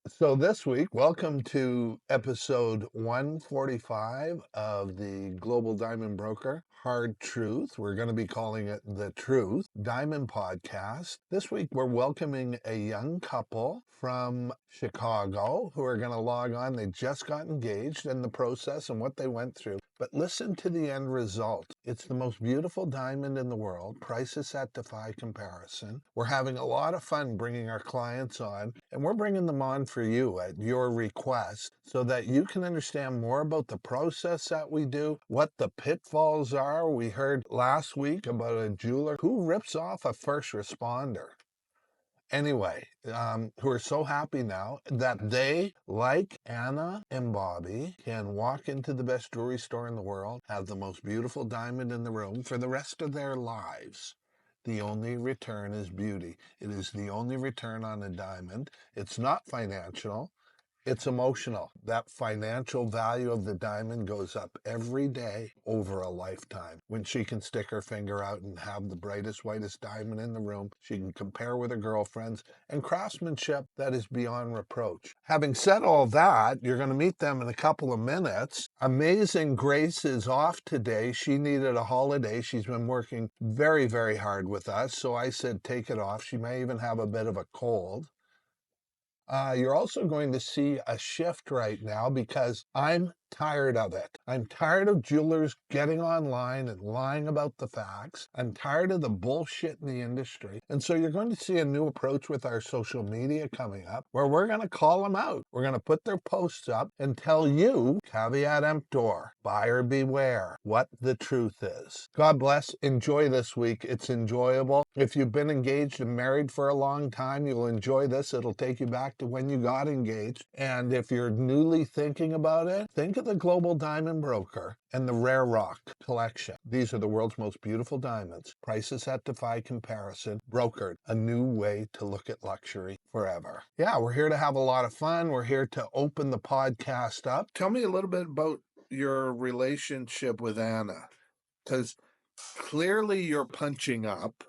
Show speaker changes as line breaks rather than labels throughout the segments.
So this week, welcome to episode 145 of the Global Diamond Broker Hard Truth. We're going to be calling it the Truth Diamond Podcast. This week, we're welcoming a young couple from Chicago who are going to log on. They just got engaged in the process and what they went through. But listen to the end result. It's the most beautiful diamond in the world. Prices that defy comparison. We're having a lot of fun bringing our clients on, and we're bringing them on for you at your request so that you can understand more about the process that we do, what the pitfalls are. We heard last week about a jeweler who rips off a first responder. Anyway, who are so happy now that they, like Anna and Bobby, can walk into the best jewelry store in the world, have the most beautiful diamond in the room for the rest of their lives. The only return is beauty. It is the only return on a diamond. It's not financial. It's emotional. That financial value of the diamond goes up every day over a lifetime. When she can stick her finger out and have the brightest, whitest diamond in the room, she can compare with her girlfriends, and craftsmanship that is beyond reproach. Having said all that, you're going to meet them in a couple of minutes. Amazing Grace is off today. She needed a holiday. She's been working very, very hard with us. So I said, take it off. She may even have a bit of a cold. You're also going to see a shift right now because I'm tired of it. I'm tired of jewelers getting online and lying about the facts. I'm tired of the bullshit in the industry. And so you're going to see a new approach with our social media coming up where we're going to call them out. We're going to put their posts up and tell you, caveat emptor, buyer beware, what the truth is. God bless. Enjoy this week. It's enjoyable. If you've been engaged and married for a long time, you'll enjoy this. It'll take you back to when you got engaged. And if you're newly thinking about it, think of the Global Diamond Broker and the Rare Rock Collection. These are the world's most beautiful diamonds. Prices that defy comparison. Brokered. A new way to look at luxury forever. Yeah, we're here to have a lot of fun. We're here to open the podcast up. Tell me a little bit about your relationship with Anna, because clearly you're punching up,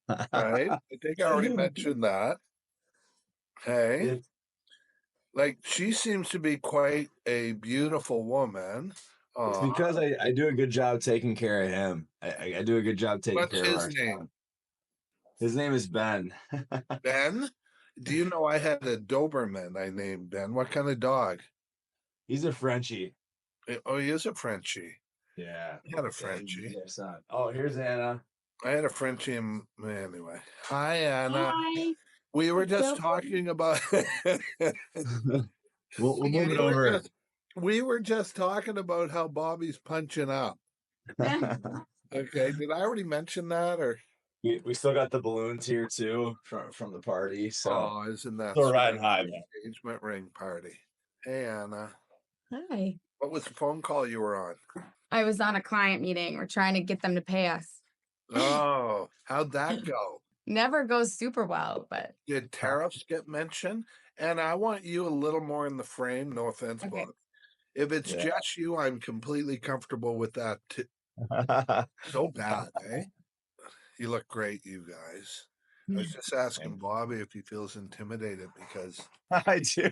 right? I think I already mentioned that. Hey,
It's
like she seems to be quite a beautiful woman.
because I do a good job taking care of him. I do a good job taking
What's
care of
his
our
name?
son. His name is Ben.
Ben? Do you know I had a Doberman I named Ben? What kind of dog?
He's a Frenchie.
Oh, he is a Frenchie.
Yeah.
I had a
Yeah, he's
Frenchie.
our son. Oh, here's Anna.
I had a Frenchie anyway. Hi, Anna.
Hi.
We were just
So
talking about
We'll move it
we were
over.
just we were just talking about how Bobby's punching up. Okay, did I already mention that or
We still got the balloons here too from the party. So
oh, isn't that
still
sweet?
riding high, man.
Engagement ring party. Hey Anna.
Hi.
What was the phone call you were on?
I was on a client meeting. We're trying to get them to pay us.
Oh, how'd that go?
Never goes super well, but
Did tariffs get mentioned? And I want you a little more in the frame. No offense,
okay.
Bob. If it's
Yeah.
just you, I'm completely comfortable with that. So bad, eh? You look great, you guys. I was just asking Bobby if he feels intimidated because
I do.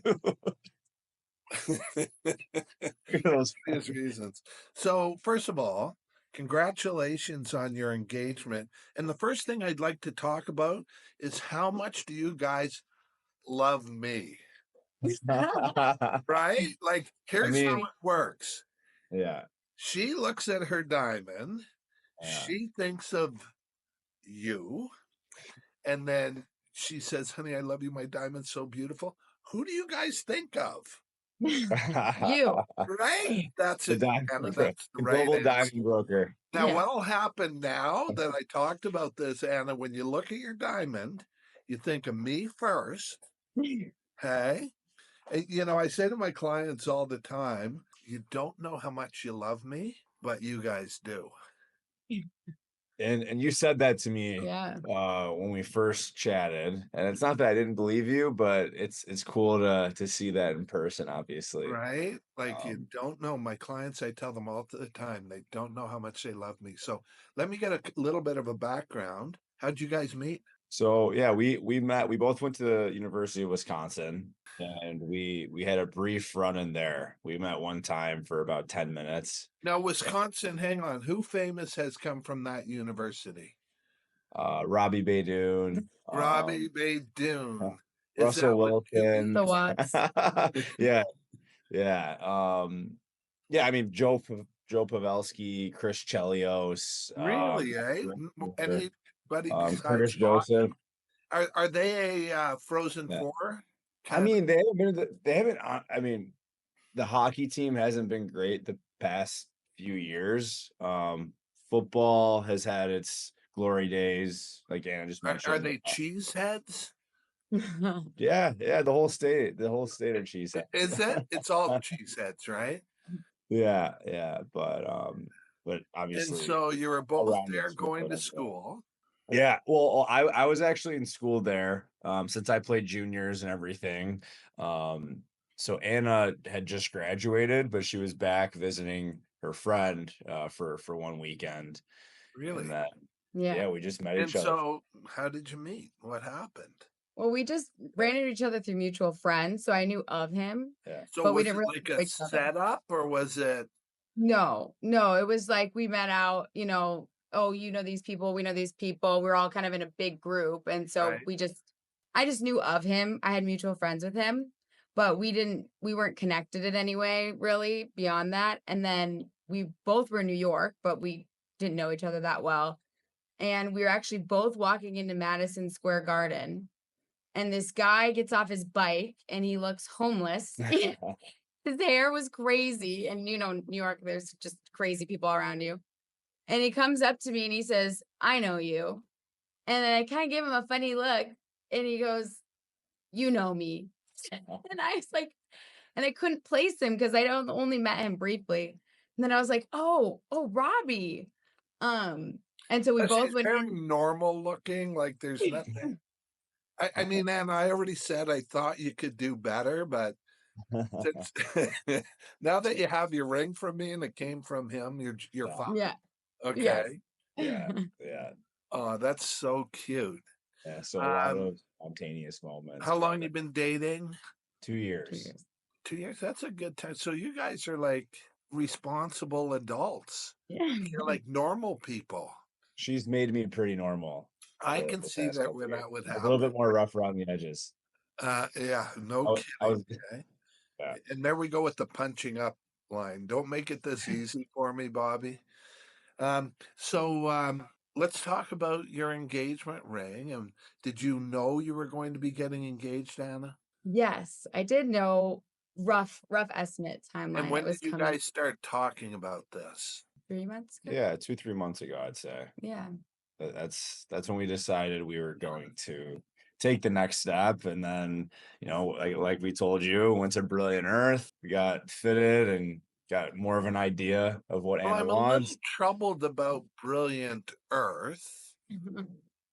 various reasons. So, first of all, congratulations on your engagement. And the first thing I'd like to talk about is how much do you guys love me? Right? Like, here's how it works.
Yeah.
She looks at her diamond, she thinks of you, and then she says, honey, I love you. My diamond's so beautiful. Who do you guys think of?
You.
Right? That's
The
it.
diamond
Anna,
broker.
that's the
The
right
global
answer.
diamond broker.
Now,
Yeah.
what'll happen now that I talked about this, Anna, when you look at your diamond, you think of me first. Okay. You know, I say to my clients all the time, you don't know how much you love me, but you guys do.
And you said that to me
Yeah.
when we first chatted, and it's not that I didn't believe you, but it's cool to see that in person, obviously.
Right? Like you
Um,
don't know. My clients, I tell them all the time, they don't know how much they love me. So let me get a little bit of a background. How'd you guys meet?
So yeah, we met. We both went to the University of Wisconsin, and we had a brief run in there. We met one time for about 10 minutes.
Now, Wisconsin, hang on. Who famous has come from that university?
Robbie Baydoun,
Robbie Baydoun. Is that
Russell
what
Wilson.
The Watts.
Yeah, yeah. Yeah, I mean Joe Pavelski, Chris Chelios,
really, eh? Anybody besides
Curtis
hockey?
Joseph.
Are they a Frozen
Yeah.
Four?
I mean, they haven't. I mean, the hockey team hasn't been great the past few years. Football has had its glory days, like Anna just
Are
mentioned.
they cheeseheads?
Yeah, the whole state are cheese.
Is it? It's all cheeseheads, right?
Yeah, but
And
obviously
so you were both
around
there
it's
going to
different.
school.
Yeah, well, I was actually in school there since I played juniors and everything. So Anna had just graduated, but she was back visiting her friend for one weekend,
Really?
and then
Yeah.
we just met
And
each other.
so how did you meet? What happened?
Well, we just ran into each other through mutual friends, so I knew of him.
Yeah.
So
But we
was
didn't
it
really
like
know
a
each other.
setup or was it?
No, it was like we met out, oh, you know these people, we know these people. We're all kind of in a big group. And so
Right.
I just knew of him. I had mutual friends with him, but we weren't connected in any way really beyond that. And then we both were in New York, but we didn't know each other that well. And we were actually both walking into Madison Square Garden. And this guy gets off his bike and he looks homeless. His hair was crazy. And New York, there's just crazy people around you. And he comes up to me and he says, I know you. And then I kind of gave him a funny look and he goes, you know me. And I was like, and I couldn't place him because I only met him briefly. And then I was like, oh, Robbie. And so we both
She's
went
very
in.
normal looking, like there's nothing. I mean, Anna, I already said I thought you could do better, but since now that you have your ring from me and it came from him, you're
Yeah.
fine.
Yeah.
Okay.
Yeah.
Oh, that's so cute.
Yeah. So a lot of spontaneous moments.
How long you been dating?
2 years.
2 years.
2 years. That's a good time. So you guys are like responsible adults.
Yeah.
You're like normal people.
She's made me pretty normal.
I
the
can see
past
that
couple
where
years.
that would
A
happen.
little bit more rough around the edges.
Yeah, no
I
kidding.
was
Okay.
yeah.
And there we go with the punching up line. Don't make it this easy for me, Bobby. So let's talk about your engagement ring. And did you know you were going to be getting engaged, Anna?
Yes, I did know rough estimate timeline.
And when
It was
did you
coming
guys start talking about this?
3 months ago.
Yeah, 2-3 months ago, I'd say.
Yeah.
That's when we decided we were going to take the next step, and then like we told you, went to Brilliant Earth. We got fitted and got more of an idea of what
Well,
Anna
I'm a little
wants.
troubled about Brilliant Earth.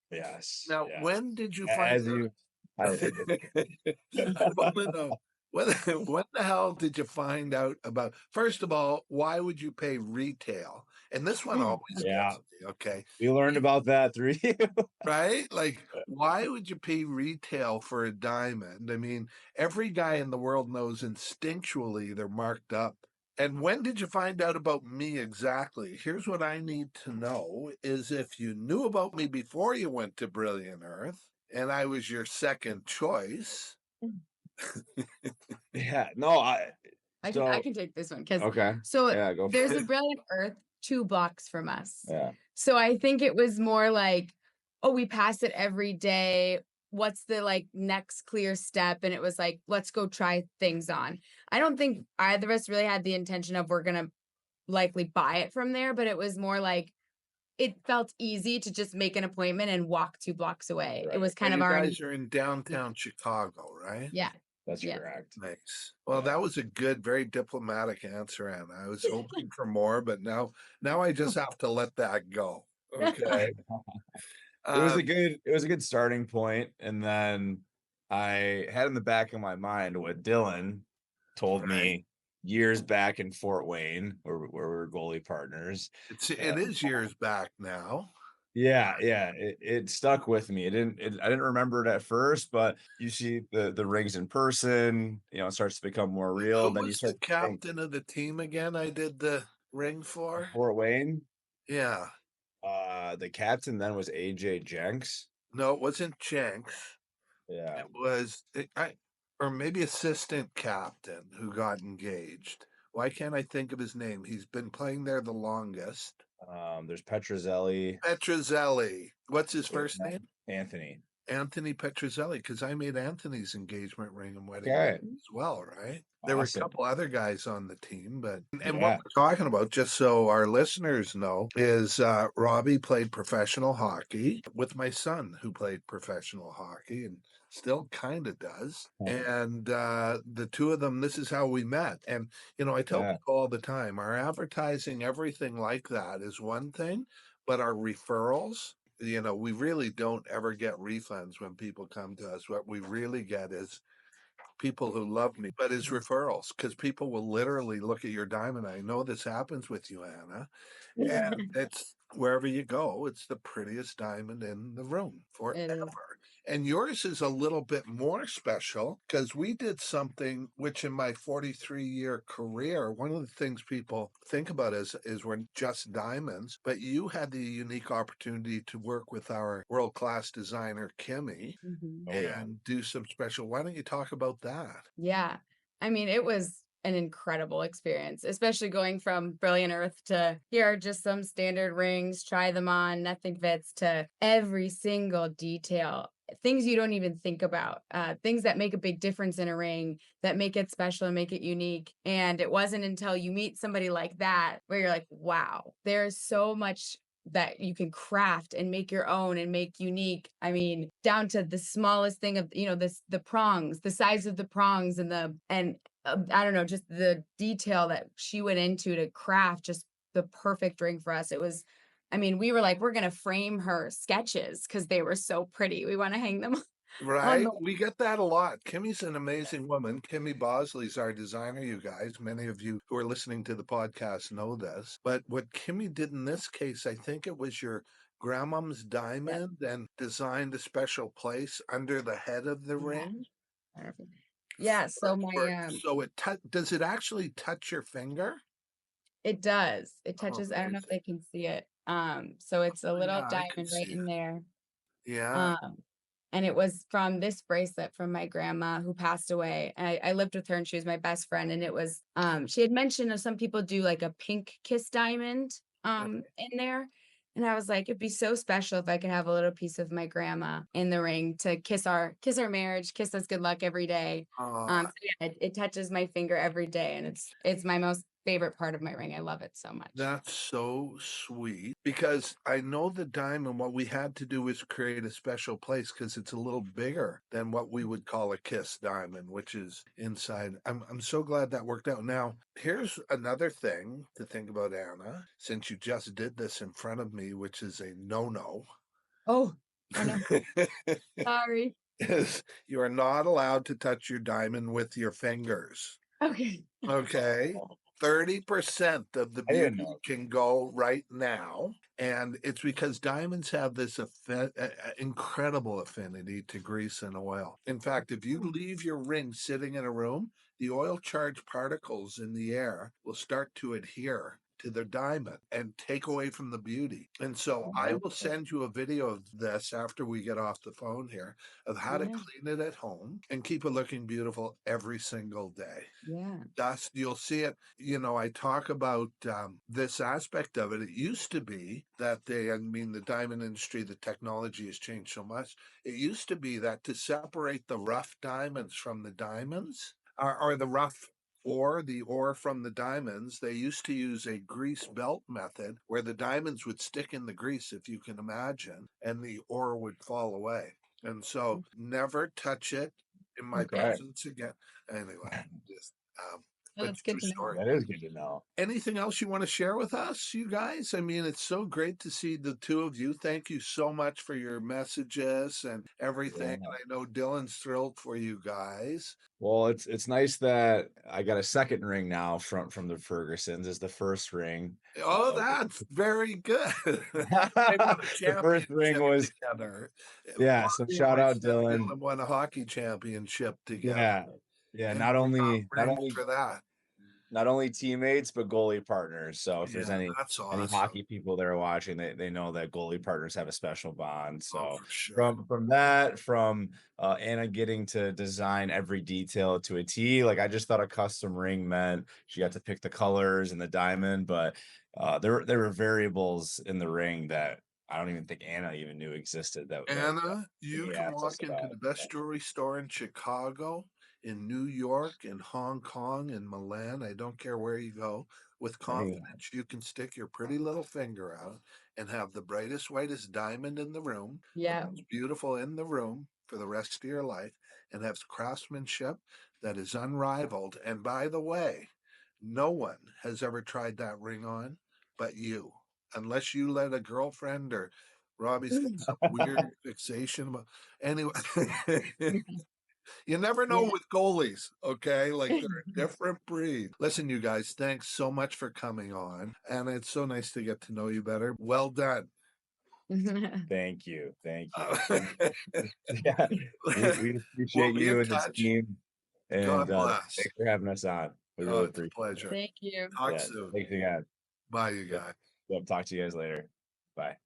Yes.
Now,
yeah.
when did you
As
find
you
out? I want to know when the hell did you find out about? First of all, why would you pay retail? And this one always
Yeah.
gets me. Okay,
we learned about that through you.
right? Like, why would you pay retail for a diamond? I mean, every guy in the world knows instinctually they're marked up. And when did you find out about me exactly? Here's what I need to know is if you knew about me before you went to Brilliant Earth and I was your second choice.
Yeah. No,
I can take this one because
okay.
so
Yeah, go for
there's
it.
a Brilliant Earth 2 blocks from us.
Yeah.
So I think it was more like, oh, we pass it every day. What's the next clear step? And it was like, let's go try things on. I don't think either of us really had the intention of we're gonna likely buy it from there, but it was more like it felt easy to just make an appointment and walk 2 blocks away. It was kind
And
of
you
our
guys are in downtown Chicago, right?
yeah.
That's
Yeah.
correct.
Nice. Well, that was a good, very diplomatic answer, Anna. I was hoping for more, but now I just have to let that go. Okay.
It was a good starting point, and then I had in the back of my mind what Dylan told me years back in Fort Wayne, where we were goalie partners.
It is years back now.
Yeah, it stuck with me. I didn't remember it at first, but you see the rings in person, it starts to become more real,
Who
and then you
was the
start to think
captain of the team again I did the ring for?
Fort Wayne.
Yeah.
The captain then was AJ Jenks.
No, it wasn't Jenks.
Yeah.
It was or maybe assistant captain who got engaged. Why can't I think of his name? He's been playing there the longest.
There's Petrozelli.
Petrozelli. What's his
Yeah,
first name?
Anthony.
Anthony Petrozelli, because I made Anthony's engagement ring and wedding
Okay.
ring as well, right? There were a
Awesome.
couple other guys on the team, but and what
Yeah.
we're talking about, just so our listeners know, is Robbie played professional hockey with my son, who played professional hockey and still kind of does. And the two of them, this is how we met. And I tell
Yeah.
people all the time, our advertising, everything like that is one thing, but our referrals, we really don't ever get refunds when people come to us. What we really get is people who love me, but is referrals, because people will literally look at your diamond. I know this happens with you, Anna. And it's wherever you go, it's the prettiest diamond in the room
It is.
forever. And yours is a little bit more special because we did something which in my 43-year career, one of the things people think about is we're just diamonds, but you had the unique opportunity to work with our world-class designer, Kimmy,
Mhm.
Oh yeah.
and do some special. Why don't you talk about that?
Yeah. I mean, it was an incredible experience, especially going from Brilliant Earth to here are just some standard rings, try them on, nothing fits, to every single detail, things you don't even think about, things that make a big difference in a ring, that make it special and make it unique. And it wasn't until you meet somebody like that where you're like, wow, there's so much that you can craft and make your own and make unique. I mean, down to the smallest thing of, the prongs, the size of the prongs and I don't know, just the detail that she went into to craft just the perfect ring for us. I mean, we were like, we're going to frame her sketches because they were so pretty. We want to hang them on
Right?
the,
We get that a lot. Kimmy's an amazing woman. Kimmy Bosley's our designer, you guys. Many of you who are listening to the podcast know this. But what Kimmy did in this case, I think it was your grandmom's
yeah,
diamond and designed a special place under the head of the
yeah,
ring.
perfect. Yeah, so
So does it actually touch your finger?
it does. It
Oh,
touches, I don't know if
amazing.
they can see it. So it's a little
Yeah, I can
diamond right
see it.
in there.
Yeah.
Um, and it was from this bracelet from my grandma who passed away. I lived with her and she was my best friend. And it was, she had mentioned some people do like a pink kiss diamond in there. And I was like, it'd be so special if I could have a little piece of my grandma in the ring to kiss our marriage, kiss us good luck every day.
Uh,
So yeah, it touches my finger every day, and it's my most favorite part of my ring. I love it so much.
That's so sweet because I know the diamond. What we had to do is create a special place because it's a little bigger than what we would call a kiss diamond, which is inside. I'm so glad that worked out. Now, here's another thing to think about, Anna, since you just did this in front of me, which is a no-no.
Oh, oh no, sorry.
Is you are not allowed to touch your diamond with your fingers.
Okay.
Okay. 30% of the
I didn't
beauty
know.
can go right now. And it's because diamonds have this incredible affinity to grease and oil. In fact, if you leave your ring sitting in a room, the oil charged particles in the air will start to adhere to the diamond and take away from the beauty. And so I will send you a video of this after we get off the phone here of how to
Yeah,
clean it at home and keep it looking beautiful every single day.
yeah.
Dust, you'll see it. I talk about this aspect of it. It used to be that the diamond industry, the technology has changed so much. It used to be that to separate the rough diamonds from the diamonds, or the rough ore, the ore from the diamonds, they used to use a grease belt method where the diamonds would stick in the grease, if you can imagine, and the ore would fall away. And so never touch it in my
Okay.
presence again. Anyway, just
Oh, that's good to know.
That is good to know.
Anything else you want to share with us, you guys? I mean, it's so great to see the two of you. Thank you so much for your messages and everything.
Yeah.
And I know Dylan's thrilled for you guys.
Well, it's nice that I got a second ring now from the Fergusons as the first ring.
Oh, that's very good. They won a
The first ring
championship
was
together.
yeah. So
Bobby and
shout
my
out
son
Dylan.
won a hockey championship together.
Yeah, yeah.
And
Not
we got
only
rings for that.
not only teammates but goalie partners. So if there's
Yeah,
any
that's
any
awesome.
hockey people that are watching, they know that goalie partners have a special bond.
Oh,
So
for sure.
from Anna getting to design every detail to a T, like I just thought a custom ring meant she got to pick the colors and the diamond, but there were variables in the ring that I don't even think Anna even knew existed. That
Anna, you
he
can
asked us
walk into
about.
the best jewelry store in Chicago, in New York, in Hong Kong, in Milan. I don't care where you go. With confidence, you can stick your pretty little finger out and have the brightest, whitest diamond in the room,
Yeah.
the most beautiful in the room for the rest of your life, and have craftsmanship that is unrivaled. And by the way, no one has ever tried that ring on but you, unless you let a girlfriend or Robbie's got some weird fixation about. Anyway, you never know
Yeah.
with goalies, okay? Like they're a different breed. Listen, you guys, thanks so much for coming on. And it's so nice to get to know you better. Well done.
Thank you.
Uh,
Yeah, we appreciate
We'll be
you
in
and the
touch.
team, and
God bless.
thanks for having us on. We
Oh,
really
it's a
appreciate it.
pleasure.
Thank you.
Talk
Yeah,
soon.
thanks again.
Bye, you
Yep.
guys.
Yep, talk to you guys later. Bye.